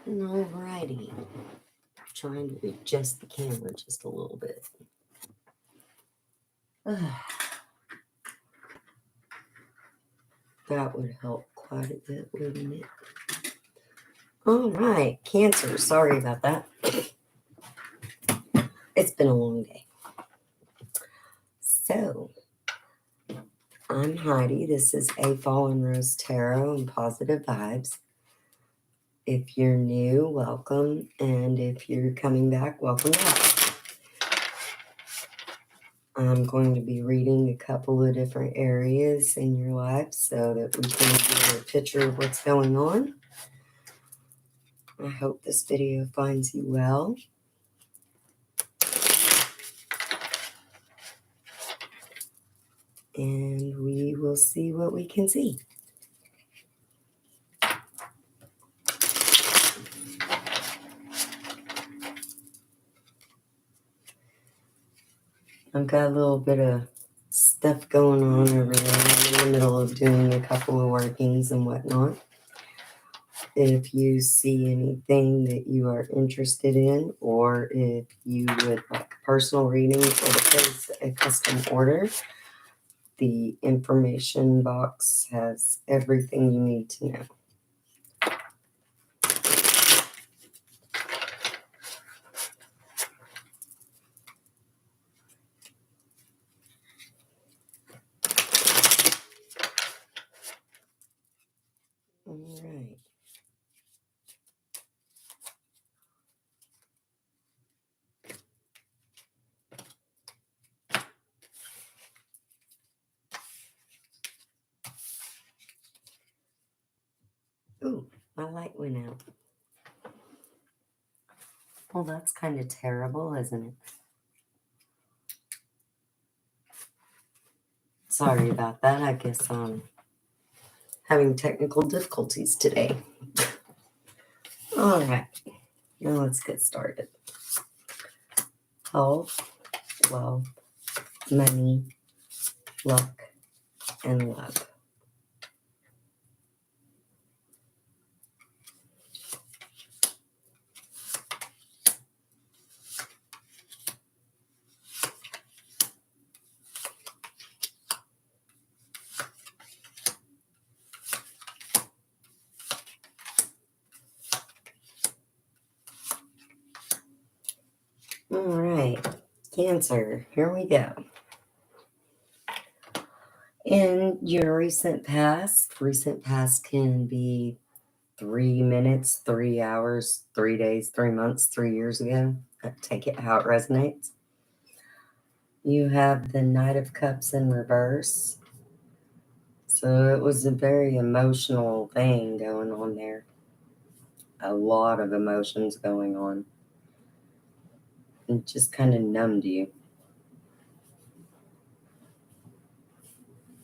Alrighty. Trying to adjust the camera just a little bit. That would help quite a bit, wouldn't it? All right, Cancer. Sorry about that. It's been a long day. So, I'm Heidi. This is A Fallen Rose Tarot and Positive Vibes. If you're new, welcome. And if you're coming back, welcome back. I'm going to be reading a couple of different areas in your life so that we can get a picture of what's going on. I hope this video finds you well. And we will see what we can see. I've got a little bit of stuff going on over there. I'm in the middle of doing a couple of workings and whatnot. If you see anything that you are interested in, or if you would like a personal reading or to place a custom order, the information box has everything you need to know. All right. Ooh, my light went out. Well, that's kind of terrible, isn't it? Sorry about that. I guess I'm having technical difficulties today. All right. Now let's get started. Health, wealth, money, luck, and love. All right, Cancer, here we go. In your recent past can be 3 minutes, 3 hours, 3 days, 3 months, 3 years ago. Take it how it resonates. You have the Knight of Cups in reverse. So it was a very emotional thing going on there. A lot of emotions going on. It just kind of numbed you.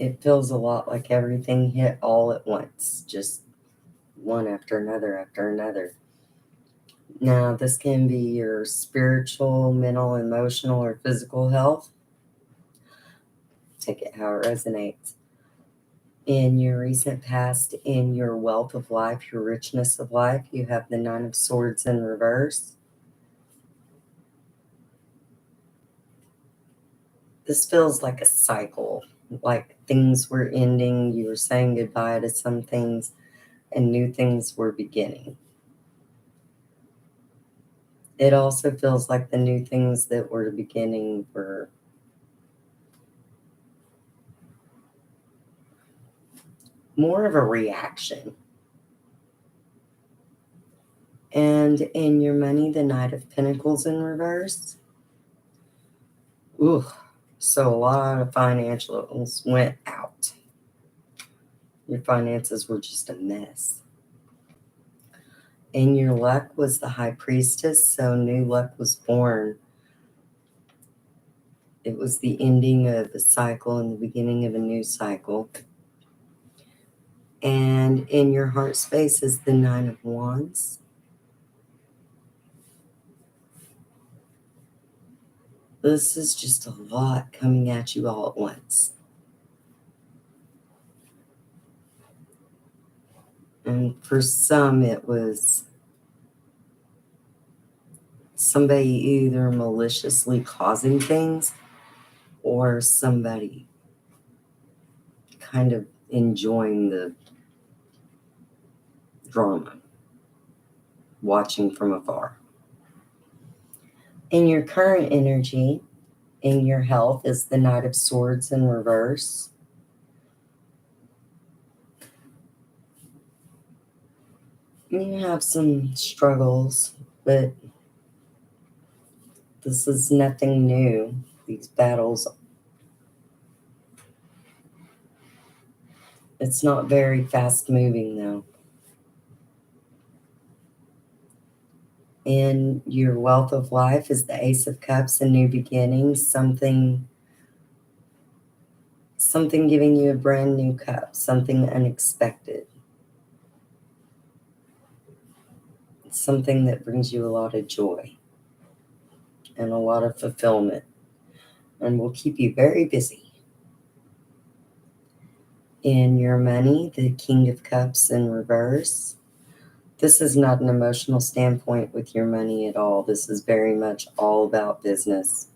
It feels a lot like everything hit all at once, just one after another after another. Now, this can be your spiritual, mental, emotional, or physical health. Take it how it resonates. In your recent past, in your wealth of life, your richness of life, you have the Nine of Swords in reverse. This feels like a cycle, like things were ending, you were saying goodbye to some things, and new things were beginning. It also feels like the new things that were beginning were more of a reaction. And in your money, the Knight of Pentacles in reverse. Ooh, so a lot of financials went out. Your finances were just a mess. And your luck was the High Priestess, so new luck was born. It was the ending of a cycle and the beginning of a new cycle. And in your heart space is the Nine of Wands. This is just a lot coming at you all at once. And for some, it was somebody either maliciously causing things or somebody kind of enjoying the drama, watching from afar. In your current energy, in your health, is the Knight of Swords in reverse. You have some struggles, but this is nothing new. These battles, it's not very fast moving though. In your wealth of life is the Ace of Cups and new beginnings, something giving you a brand new cup, something unexpected. Something that brings you a lot of joy and a lot of fulfillment and will keep you very busy. In your money, the King of Cups in reverse. This is not an emotional standpoint with your money at all. This is very much all about business.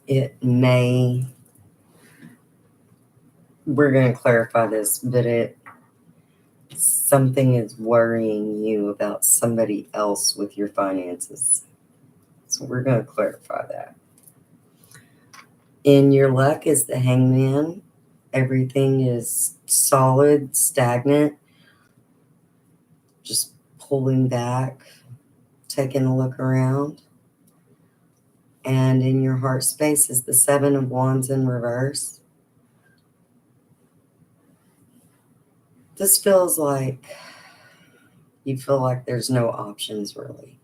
It may, we're going to clarify this, but something is worrying you about somebody else with your finances. So we're going to clarify that. In your luck is the Hangman. Everything is solid, stagnant, just pulling back, taking a look around. And in your heart space is the Seven of Wands in reverse. This feels like you feel like there's no options really.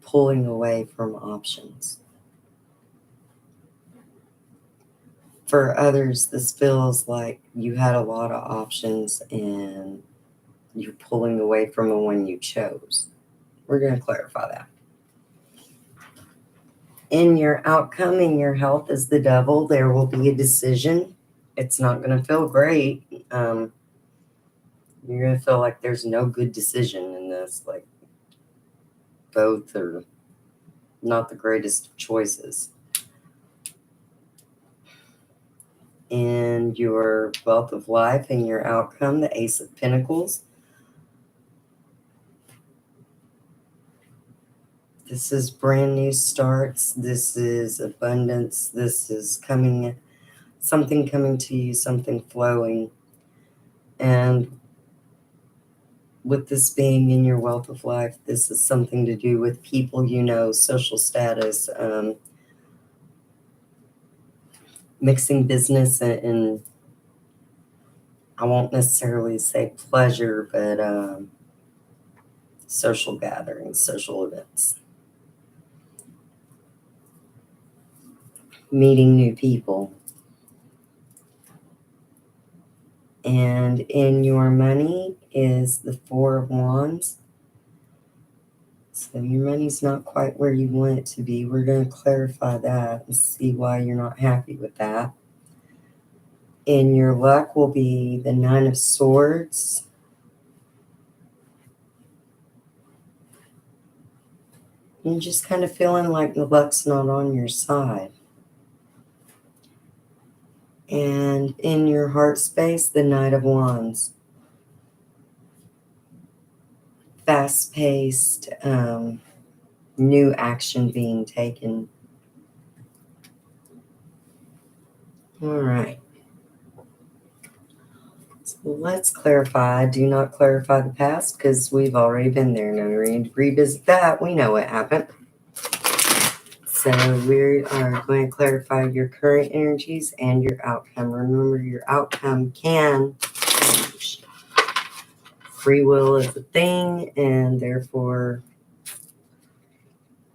Pulling away from options. For others, this feels like you had a lot of options and you're pulling away from the one you chose. We're going to clarify that. In your outcome, in your health is the Devil. There will be a decision. It's not going to feel great. You're going to feel like there's no good decision in this. Like both are not the greatest of choices. In your wealth of life and your outcome, the Ace of Pentacles. This is brand new starts. This is abundance. This is something coming to you, something flowing. And with this being in your wealth of life, this is something to do with people you know, social status, mixing business and I won't necessarily say pleasure, but social gatherings, social events. Meeting new people. And in your money is the Four of Wands. So your money's not quite where you want it to be. We're going to clarify that and see why you're not happy with that. In your luck will be the Nine of Swords. You're just kind of feeling like the luck's not on your side. And in your heart space, the Knight of Wands. Fast-paced, new action being taken. All right. So let's clarify. Do not clarify the past because we've already been there. No need to revisit that. We know what happened. So we are going to clarify your current energies and your outcome. Remember, your outcome can change. Free will is a thing, and therefore,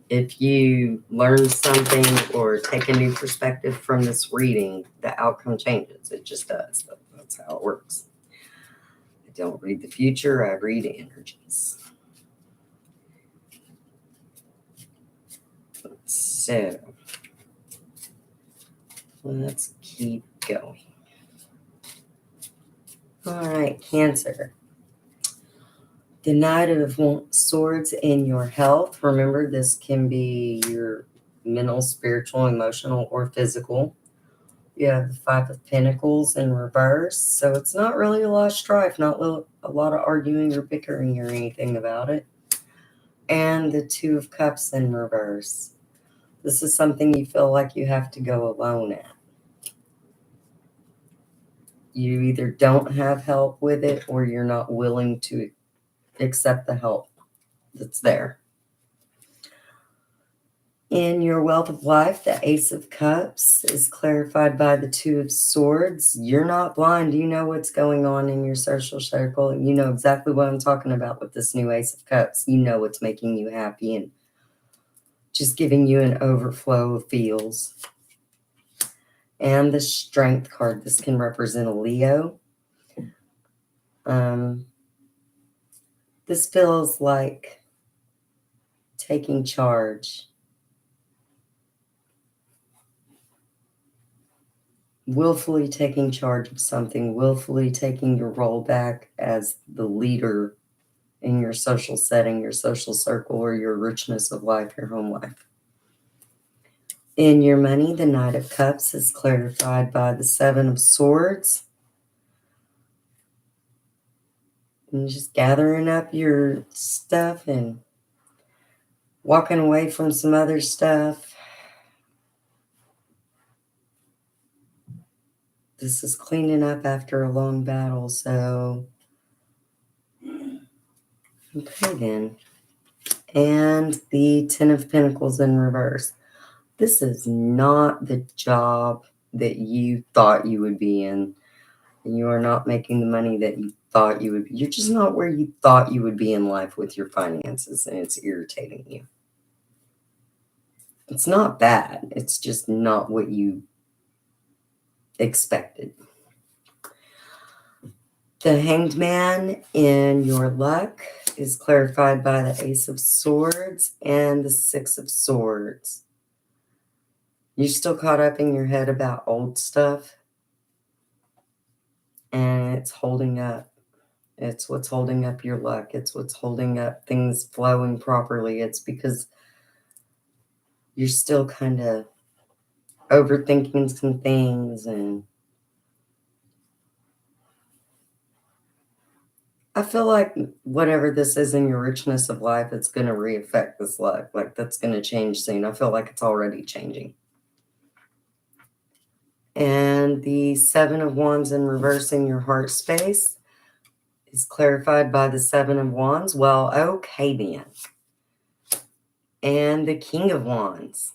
if you learn something or take a new perspective from this reading, the outcome changes. It just does. That's how it works. I don't read the future, I read energies. So, let's keep going. All right, Cancer. The Knight of Swords in your health. Remember, this can be your mental, spiritual, emotional, or physical. You have the Five of Pentacles in reverse. So it's not really a lot of strife, not a lot of arguing or bickering or anything about it. And the Two of Cups in reverse. This is something you feel like you have to go alone at. You either don't have help with it or you're not willing to accept the help that's there. In your wealth of life, the Ace of Cups is clarified by the Two of Swords. You're not blind. You know what's going on in your social circle. You know exactly what I'm talking about with this new Ace of Cups. You know what's making you happy and just giving you an overflow of feels. And the Strength card. This can represent a Leo. This feels like taking charge. Willfully taking charge of something, willfully taking your role back as the leader in your social setting, your social circle, or your richness of life, your home life. In your money, the Knight of Cups is clarified by the Seven of Swords. And just gathering up your stuff and walking away from some other stuff. This is cleaning up after a long battle, so okay then. And the Ten of Pentacles in reverse. This is not the job that you thought you would be in. And you are not making the money that you thought you would be. You're just not where you thought you would be in life with your finances, and it's irritating you. It's not bad. It's just not what you expected. The Hanged Man in your luck is clarified by the Ace of Swords and the Six of Swords. You're still caught up in your head about old stuff, and it's holding up. It's what's holding up your luck. It's what's holding up things flowing properly. It's because you're still kind of overthinking some things, and I feel like whatever this is in your richness of life, it's going to re-affect this luck. Like that's going to change soon. I feel like it's already changing. And the Seven of Wands in reverse in your heart space is clarified by the Seven of Wands. Well, okay then. And the King of Wands.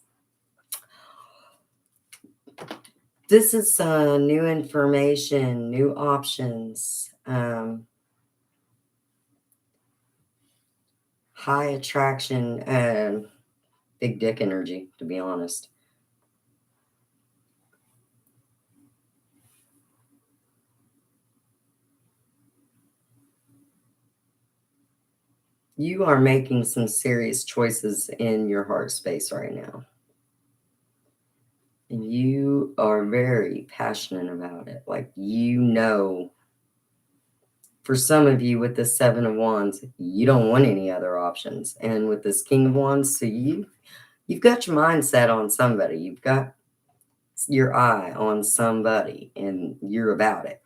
This is new information, new options, high attraction, big dick energy, to be honest. You are making some serious choices in your heart space right now. And you are very passionate about it. Like, you know, for some of you with the Seven of Wands, you don't want any other options. And with this King of Wands, so you've got your mind set on somebody. You've got your eye on somebody, and you're about it.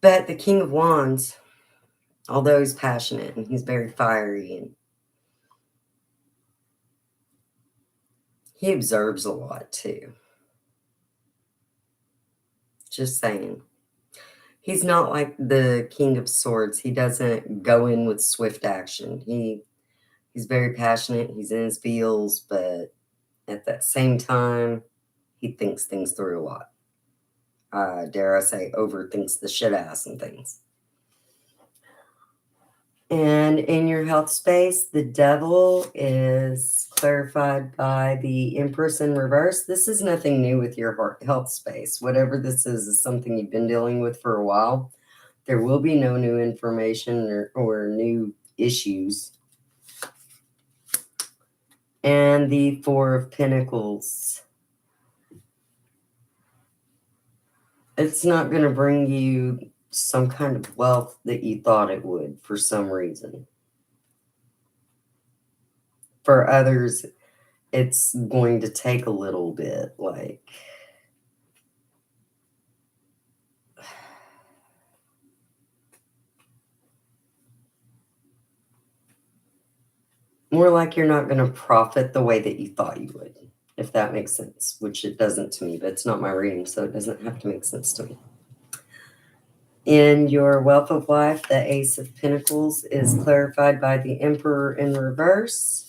But the King of Wands, although he's passionate and he's very fiery, and he observes a lot too. Just saying. He's not like the King of Swords. He doesn't go in with swift action. He's very passionate. He's in his feels, but at that same time, he thinks things through a lot. Dare I say, overthinks the shit out of some things. And in your health space, the Devil is clarified by the Empress in reverse. This is nothing new with your health space. Whatever this is something you've been dealing with for a while. There will be no new information or new issues. And the Four of Pentacles. It's not going to bring you some kind of wealth that you thought it would for some reason. For others, it's going to take a little bit, like, more like you're not going to profit the way that you thought you would, if that makes sense, which it doesn't to me, but it's not my reading, so it doesn't have to make sense to me. In your wealth of life, the Ace of Pentacles is clarified by the Emperor in reverse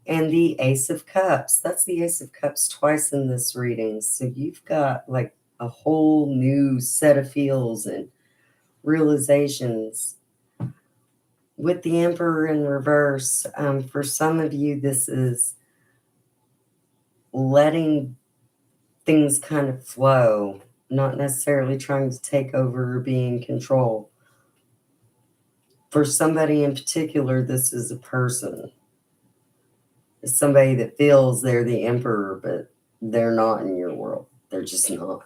and the Ace of Cups. That's the Ace of Cups twice in this reading. So you've got like a whole new set of feels and realizations. With the Emperor in reverse, for some of you, this is letting things kind of flow, not necessarily trying to take over or be in control. For somebody in particular, this is a person. It's somebody that feels they're the emperor, but they're not in your world. They're just not.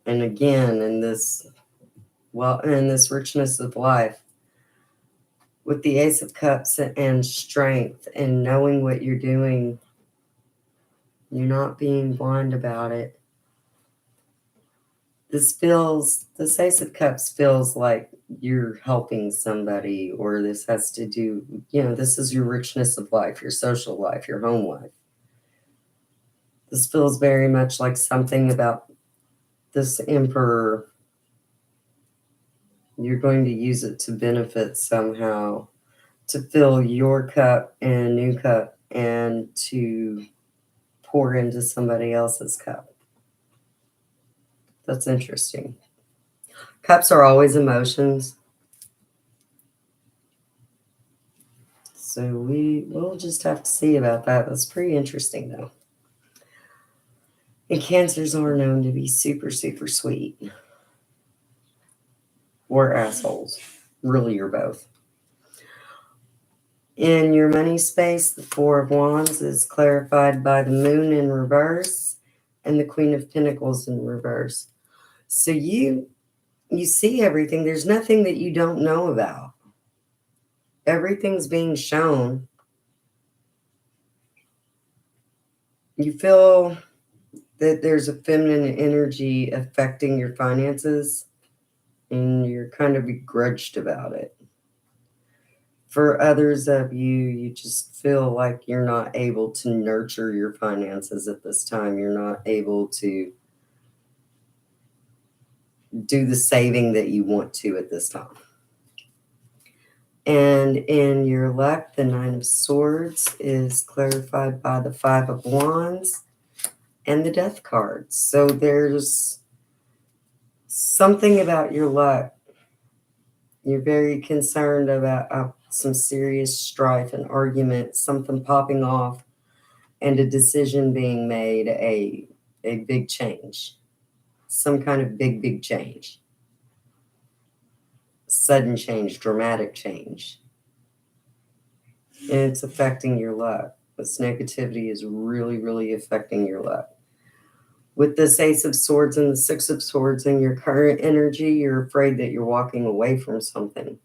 And again, in this richness of life, with the Ace of Cups and strength and knowing what you're doing, you're not being blind about it. This Ace of Cups feels like you're helping somebody, or this has to do, this is your richness of life, your social life, your home life. This feels very much like something about this emperor. You're going to use it to benefit somehow, to fill your cup and a new cup, and to pour into somebody else's cup. That's interesting. Cups are always emotions. So we'll just have to see about that. That's pretty interesting, though. And Cancers are known to be super, super sweet. Or assholes. Really, you're both. In your money space, the Four of Wands is clarified by the Moon in reverse and the Queen of Pentacles in reverse. So you see everything. There's nothing that you don't know about. Everything's being shown. You feel that there's a feminine energy affecting your finances, and you're kind of begrudged about it. For others of you, you just feel like you're not able to nurture your finances at this time. You're not able to do the saving that you want to at this time. And in your luck, the Nine of Swords is clarified by the Five of Wands and the Death card. So there's something about your luck. You're very concerned about some serious strife and argument, something popping off, and a decision being made, a big change, some kind of big change, sudden change, dramatic change. And it's affecting your luck. This negativity is really, really affecting your luck. With this Ace of Swords and the Six of Swords in your current energy, you're afraid that you're walking away from something,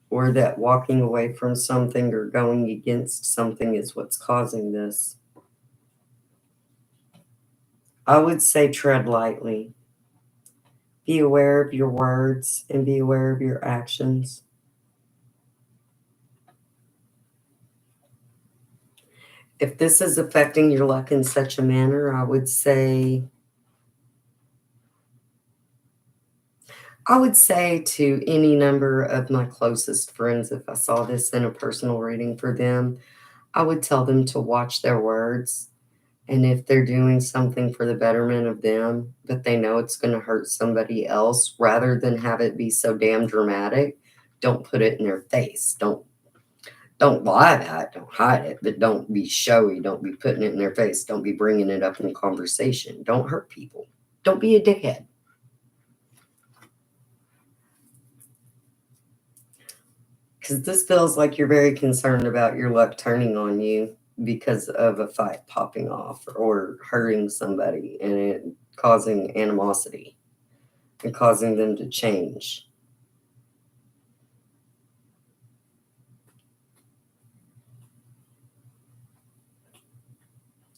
or that walking away from something or going against something is what's causing this. I would say tread lightly. Be aware of your words and be aware of your actions. If this is affecting your luck in such a manner, I would say to any number of my closest friends, if I saw this in a personal reading for them, I would tell them to watch their words. And if they're doing something for the betterment of them, but they know it's going to hurt somebody else, rather than have it be so damn dramatic, don't put it in their face. Don't lie about it. Don't hide it, but don't be showy. Don't be putting it in their face. Don't be bringing it up in conversation. Don't hurt people. Don't be a dickhead. Because this feels like you're very concerned about your luck turning on you. because of a fight popping off or hurting somebody and it causing animosity and causing them to change.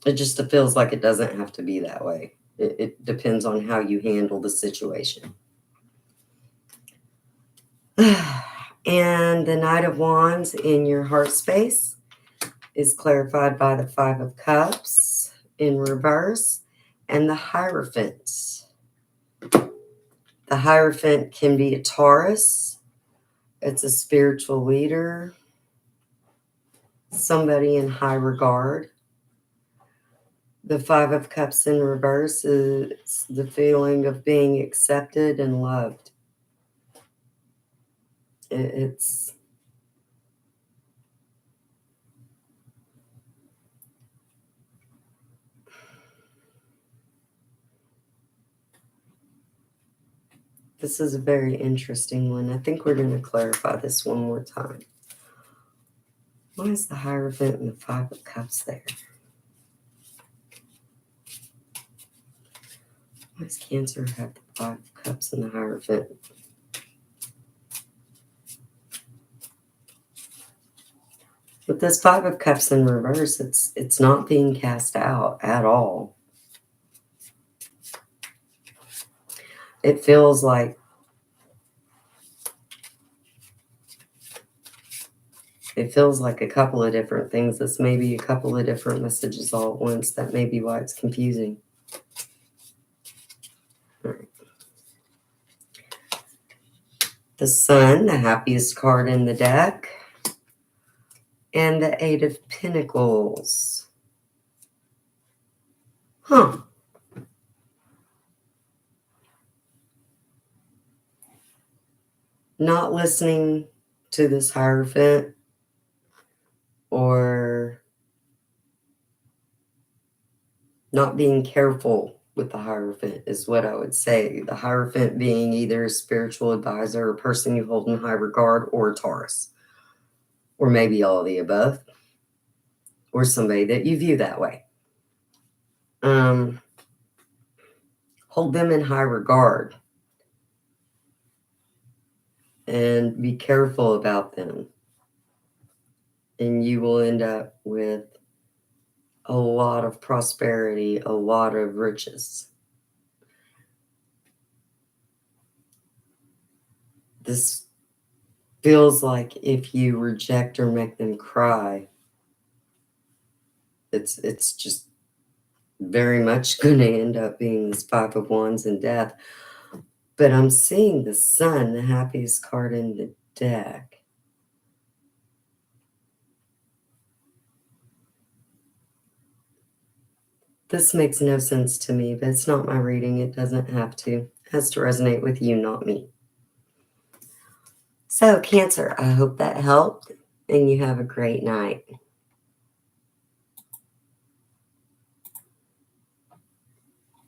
It just feels like it doesn't have to be that way. It depends on how you handle the situation. And the Knight of Wands in your heart space is clarified by the Five of Cups in reverse and the Hierophant. The Hierophant can be a Taurus. It's a spiritual leader, somebody in high regard. The Five of Cups in reverse is the feeling of being accepted and loved. It's this is a very interesting one. I think we're going to clarify this one more time. Why is the Hierophant and the Five of Cups there? Why does Cancer have the Five of Cups and the Hierophant? With this Five of Cups in reverse, it's not being cast out at all. It feels like a couple of different things. This may be a couple of different messages all at once. That may be why it's confusing. All right. The Sun, the happiest card in the deck, and the Eight of Pentacles. Huh. Not listening to this Hierophant or not being careful with the Hierophant is what I would say. The Hierophant being either a spiritual advisor, a person you hold in high regard, or a Taurus. Or maybe all of the above. Or somebody that you view that way. Hold them in high regard. And be careful about them. And you will end up with a lot of prosperity, a lot of riches. This feels like if you reject or make them cry, it's just very much going to end up being this Five of Wands and death. But I'm seeing the Sun, the happiest card in the deck. This makes no sense to me, but it's not my reading. It doesn't have to. It has to resonate with you, not me. So, Cancer, I hope that helped, and you have a great night.